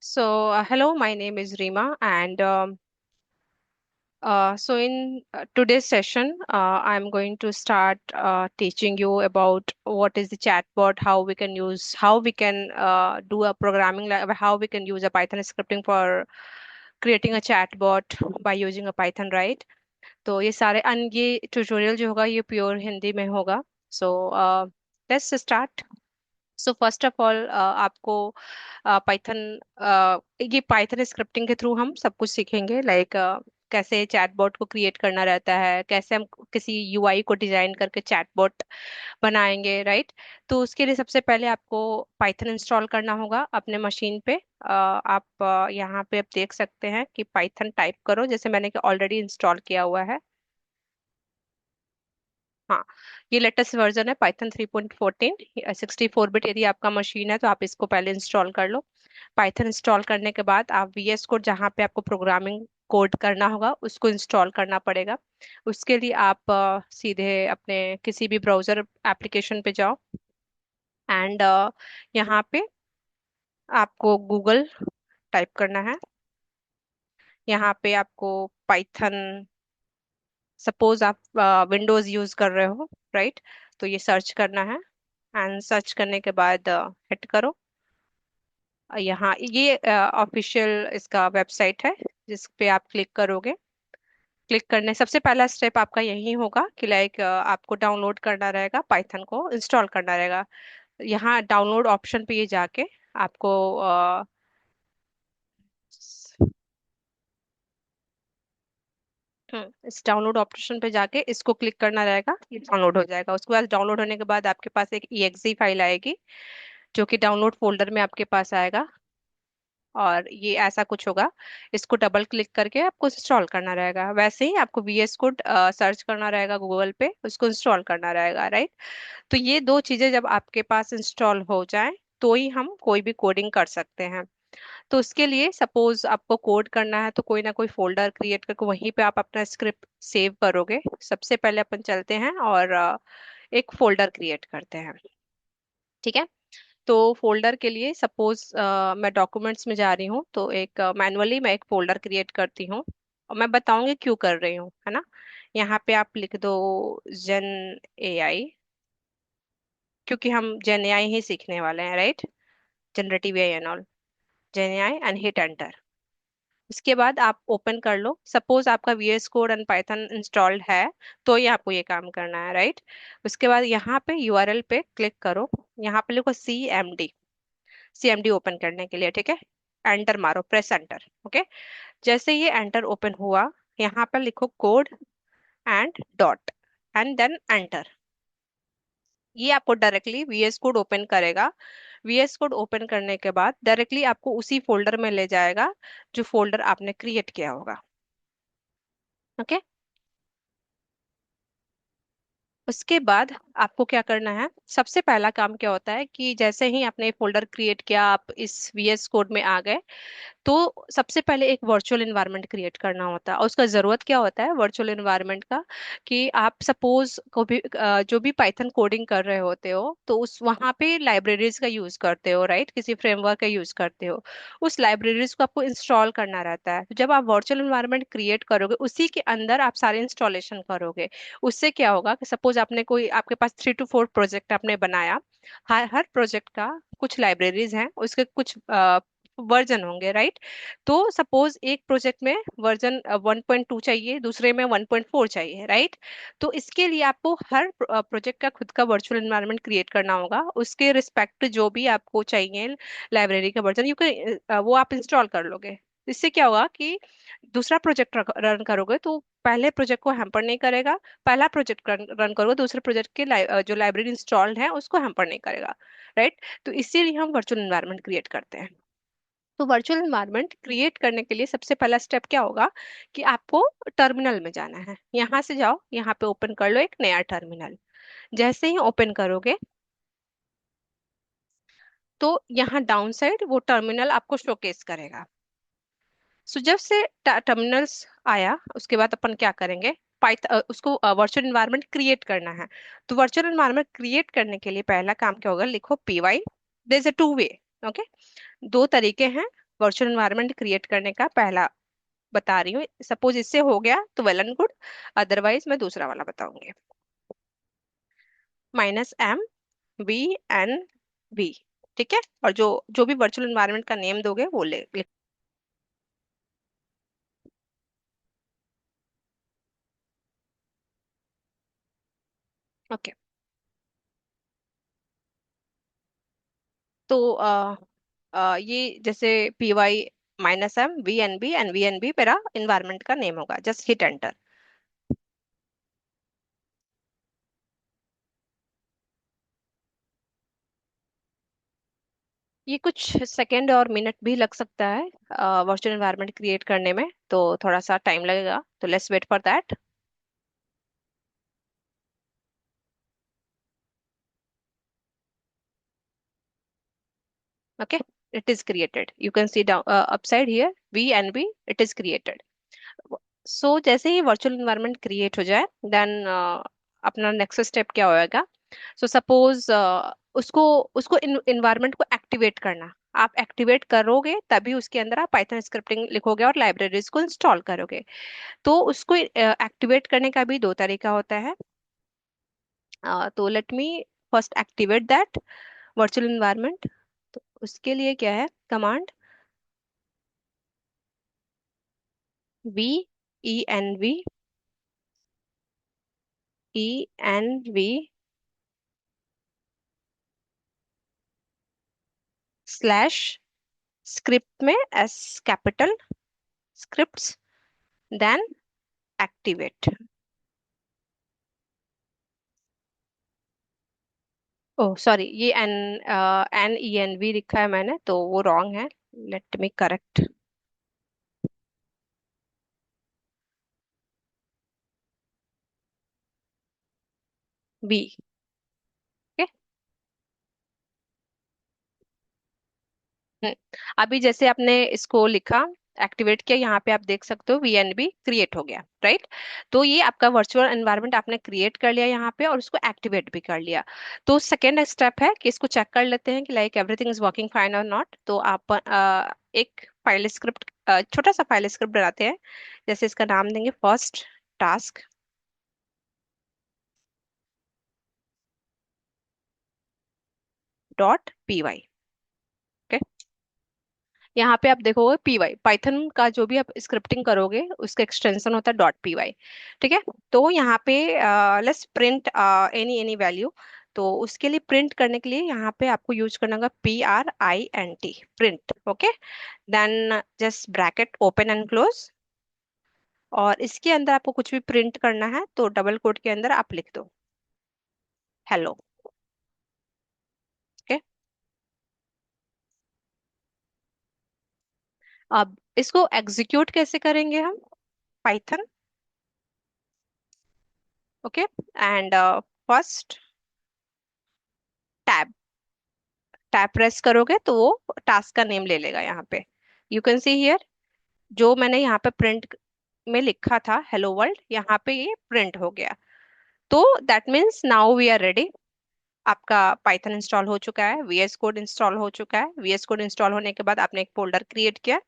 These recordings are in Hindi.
Hello, my name is Rima, and in today's session, I'm going to start teaching you about what is the chatbot, how we can do a programming, how we can use a Python scripting for creating a chatbot by using a Python, right? तो ये ट्यूटोरियल जो होगा ये प्योर हिंदी में होगा. So let's start. So first of all आपको पाइथन ये पाइथन स्क्रिप्टिंग के थ्रू हम सब कुछ सीखेंगे, लाइक कैसे चैटबॉट को क्रिएट करना रहता है, कैसे हम किसी यूआई को डिजाइन करके चैटबॉट बनाएंगे, राइट? तो उसके लिए सबसे पहले आपको पाइथन इंस्टॉल करना होगा अपने मशीन पे. आप यहाँ पे आप देख सकते हैं कि पाइथन टाइप करो, जैसे मैंने ऑलरेडी इंस्टॉल किया हुआ है. हाँ, ये लेटेस्ट वर्जन है पाइथन 3.14. 64 बिट यदि आपका मशीन है तो आप इसको पहले इंस्टॉल कर लो. पाइथन इंस्टॉल करने के बाद आप वीएस कोड, जहाँ पे आपको प्रोग्रामिंग कोड करना होगा, उसको इंस्टॉल करना पड़ेगा. उसके लिए आप सीधे अपने किसी भी ब्राउजर एप्लीकेशन पे जाओ. एंड यहाँ पे आपको गूगल टाइप करना है. यहाँ पे आपको पाइथन, सपोज आप विंडोज यूज कर रहे हो, राइट? तो ये सर्च करना है. एंड सर्च करने के बाद हिट करो. यहाँ ये ऑफिशियल इसका वेबसाइट है जिस पे आप क्लिक करोगे. क्लिक करने सबसे पहला स्टेप आपका यही होगा कि लाइक आपको डाउनलोड करना रहेगा, पाइथन को इंस्टॉल करना रहेगा. यहाँ डाउनलोड ऑप्शन पे ये जाके आपको इस डाउनलोड ऑप्शन पे जाके इसको क्लिक करना रहेगा. ये डाउनलोड हो जाएगा. उसके बाद डाउनलोड होने के बाद आपके पास एक exe फाइल आएगी, जो कि डाउनलोड फोल्डर में आपके पास आएगा. और ये ऐसा कुछ होगा. इसको डबल क्लिक करके आपको इंस्टॉल करना रहेगा. वैसे ही आपको वीएस कोड सर्च करना रहेगा गूगल पे, उसको इंस्टॉल करना रहेगा, राइट? तो ये दो चीजें जब आपके पास इंस्टॉल हो जाए तो ही हम कोई भी कोडिंग कर सकते हैं. तो उसके लिए सपोज आपको कोड करना है तो कोई ना कोई फोल्डर क्रिएट करके वहीं पे आप अपना स्क्रिप्ट सेव करोगे. सबसे पहले अपन चलते हैं और एक फोल्डर क्रिएट करते हैं, ठीक है? तो फोल्डर के लिए सपोज मैं डॉक्यूमेंट्स में जा रही हूँ, तो एक मैनुअली मैं एक फोल्डर क्रिएट करती हूँ. और मैं बताऊंगी क्यों कर रही हूँ, है ना? यहाँ पे आप लिख दो जेन एआई, क्योंकि हम जेन एआई ही सीखने वाले हैं, right? Generative AI and all. Gen AI and hit enter. इसके बाद आप ओपन कर लो. सपोज आपका VS code and Python installed है तो ही आपको ये काम करना है, राइट? उसके बाद यहाँ पे यूआरएल पे क्लिक करो. यहाँ पे लिखो सीएमडी. सीएमडी ओपन करने के लिए, ठीक है? एंटर मारो, प्रेस एंटर. ओके. जैसे ये एंटर ओपन हुआ, यहाँ पर लिखो code and dot and then enter. ये आपको डायरेक्टली वीएस कोड ओपन करेगा. वीएस कोड ओपन करने के बाद डायरेक्टली आपको उसी फोल्डर में ले जाएगा जो फोल्डर आपने क्रिएट किया होगा. ओके. उसके बाद आपको क्या करना है, सबसे पहला काम क्या होता है कि जैसे ही आपने फोल्डर क्रिएट किया, आप इस वीएस कोड में आ गए, तो सबसे पहले एक वर्चुअल एनवायरनमेंट क्रिएट करना होता है. और उसका जरूरत क्या होता है वर्चुअल एनवायरनमेंट का, कि आप सपोज को भी जो भी पाइथन कोडिंग कर रहे होते हो तो उस वहाँ पे लाइब्रेरीज का यूज करते हो, राइट? किसी फ्रेमवर्क का यूज करते हो. उस लाइब्रेरीज को आपको इंस्टॉल करना रहता है. तो जब आप वर्चुअल एनवायरनमेंट क्रिएट करोगे, उसी के अंदर आप सारे इंस्टॉलेशन करोगे. उससे क्या होगा कि सपोज आपने कोई, आपके पास 3 to 4 प्रोजेक्ट आपने बनाया. हर हर प्रोजेक्ट का कुछ लाइब्रेरीज हैं, उसके कुछ वर्जन होंगे, राइट? तो सपोज एक प्रोजेक्ट में वर्जन 1.2 चाहिए, दूसरे में 1.4 चाहिए, राइट? तो इसके लिए आपको हर प्रोजेक्ट का खुद का वर्चुअल एनवायरनमेंट क्रिएट करना होगा. उसके रिस्पेक्ट जो भी आपको चाहिए लाइब्रेरी का वर्जन, यू कैन वो आप इंस्टॉल कर लोगे. इससे क्या होगा कि दूसरा प्रोजेक्ट रन करोगे तो पहले प्रोजेक्ट को हैम्पर नहीं करेगा. पहला प्रोजेक्ट रन करोगे, दूसरे प्रोजेक्ट के जो लाइब्रेरी इंस्टॉल्ड है उसको हैम्पर नहीं करेगा, राइट? तो इसीलिए हम वर्चुअल एनवायरनमेंट क्रिएट करते हैं. तो वर्चुअल एनवायरनमेंट क्रिएट करने के लिए सबसे पहला स्टेप क्या होगा कि आपको टर्मिनल में जाना है. यहाँ से जाओ, यहाँ पे ओपन कर लो एक नया टर्मिनल. जैसे ही ओपन करोगे तो यहाँ डाउन साइड वो टर्मिनल आपको शोकेस करेगा. सो जब से टर्मिनल्स आया, उसके बाद अपन क्या करेंगे, उसको वर्चुअल एनवायरनमेंट क्रिएट करना है. तो वर्चुअल एनवायरनमेंट क्रिएट करने के लिए पहला काम क्या होगा, लिखो P Y. There is a two way. Okay. दो तरीके हैं वर्चुअल एनवायरनमेंट क्रिएट करने का पहला बता रही हूँ। सपोज इससे हो गया तो वेल एंड गुड, अदरवाइज मैं दूसरा वाला बताऊंगी। -m -v, ठीक है। और जो जो भी वर्चुअल एनवायरनमेंट का नेम दोगे वो ले। ओके। तो ये जैसे py -m -v मेरा इन्वायरमेंट का नेम होगा, जस्ट हिट एंटर। ये कुछ सेकेंड और मिनट भी लग सकता है वर्चुअल एनवायरनमेंट क्रिएट करने में, तो थोड़ा सा टाइम लगेगा, तो let's wait for that. Okay, it is created. You can see down upside here v it is created. So जैसे ही वर्चुअल एनवायरनमेंट क्रिएट हो जाए, देन अपना नेक्स्ट स्टेप क्या होएगा। सो सपोज उसको उसको इन्वायरमेंट को एक्टिवेट करना। आप एक्टिवेट करोगे तभी उसके अंदर आप पाइथन स्क्रिप्टिंग लिखोगे और लाइब्रेरीज को इंस्टॉल करोगे। तो उसको एक्टिवेट करने का भी दो तरीका होता है। तो let me first activate that virtual environment. तो उसके लिए क्या है कमांड, v स्लैश स्क्रिप्ट में S capital scripts, then activate. Oh sorry, ये NENV लिखा है मैंने, तो वो रॉन्ग है। Let me correct. V. Hmm, अभी जैसे आपने इसको लिखा, एक्टिवेट किया, यहाँ पे आप देख सकते हो VNB क्रिएट हो गया, राइट। तो ये आपका वर्चुअल एनवायरनमेंट आपने क्रिएट कर लिया यहाँ पे, और उसको एक्टिवेट भी कर लिया। तो सेकेंड स्टेप है कि इसको चेक कर लेते हैं कि like everything is working fine और नॉट। तो आप एक फाइल स्क्रिप्ट, छोटा सा फाइल स्क्रिप्ट बनाते हैं। जैसे इसका नाम देंगे फर्स्ट टास्क .py। यहाँ पे आप देखोगे पीवाई, पाइथन का जो भी आप स्क्रिप्टिंग करोगे उसका एक्सटेंशन होता है .py, ठीक है। तो यहाँ पे let's print any any value. तो उसके लिए प्रिंट करने के लिए यहाँ पे आपको यूज करना होगा PRINT, print. Okay, then just bracket open and close, और इसके अंदर आपको कुछ भी प्रिंट करना है तो डबल कोट के अंदर आप लिख दो हेलो। ओके, अब इसको एग्जीक्यूट कैसे करेंगे हम, Python. Okay, and first tab, tab press करोगे तो वो टास्क का नेम ले लेगा यहाँ पे। यू कैन सी हियर, जो मैंने यहाँ पे प्रिंट में लिखा था हेलो वर्ल्ड, यहाँ पे ये प्रिंट हो गया। तो that means now we are ready. आपका पाइथन इंस्टॉल हो चुका है, VS कोड इंस्टॉल हो चुका है। VS कोड इंस्टॉल होने के बाद आपने एक फोल्डर क्रिएट किया।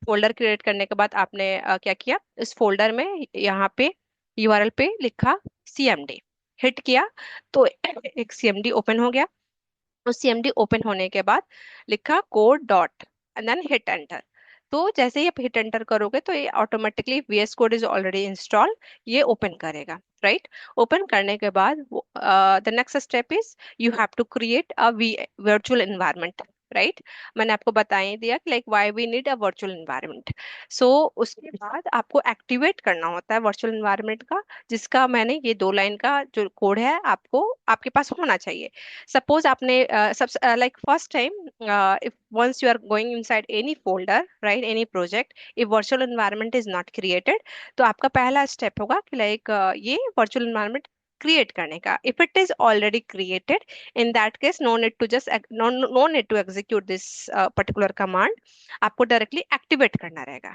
फोल्डर क्रिएट करने के बाद आपने क्या किया, इस फोल्डर में यहाँ पे URL पे लिखा CMD, हिट किया तो एक CMD ओपन हो गया। उस CMD ओपन होने के बाद लिखा code dot and then hit enter. तो जैसे ही आप हिट एंटर करोगे तो ये automatically VS code is already install, ये ओपन करेगा, राइट। ओपन करने के बाद the next step is you have to create a virtual environment, right. मैंने आपको बता ही दिया कि like why we need a virtual environment. So उसके बाद आपको एक्टिवेट करना होता है वर्चुअल एनवायरनमेंट का, जिसका मैंने ये 2 लाइन का जो कोड है आपको आपके पास होना चाहिए। suppose आपने सब like first time if once you are going inside any folder, right, any project, if virtual environment is not created, तो आपका पहला स्टेप होगा कि लाइक ये virtual environment क्रिएट करने का। If it is already created, in that case no need to just no need to execute this particular command, आपको डायरेक्टली एक्टिवेट करना रहेगा,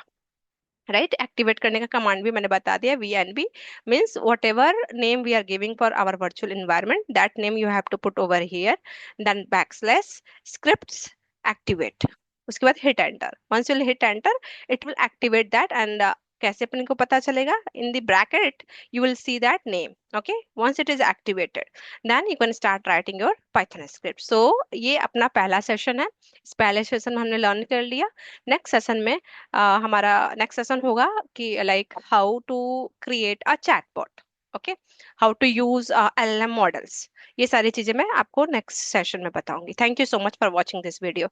राइट। एक्टिवेट करने का कमांड भी मैंने बता दिया, VNB means whatever name we are giving for our virtual environment, that name you have to put over here, then backslash scripts activate। उसके बाद hit enter, once you hit enter it will activate that and कैसे अपने को पता चलेगा, in the bracket you will see that name. Okay, once it is activated then you can start writing your python script. So ये अपना पहला सेशन है, इस पहले सेशन में हमने लर्न कर लिया। नेक्स्ट सेशन में हमारा नेक्स्ट सेशन होगा कि like how to create a chatbot, okay, how to use LLM models. ये सारी चीजें मैं आपको नेक्स्ट सेशन में बताऊंगी। Thank you so much for watching this video.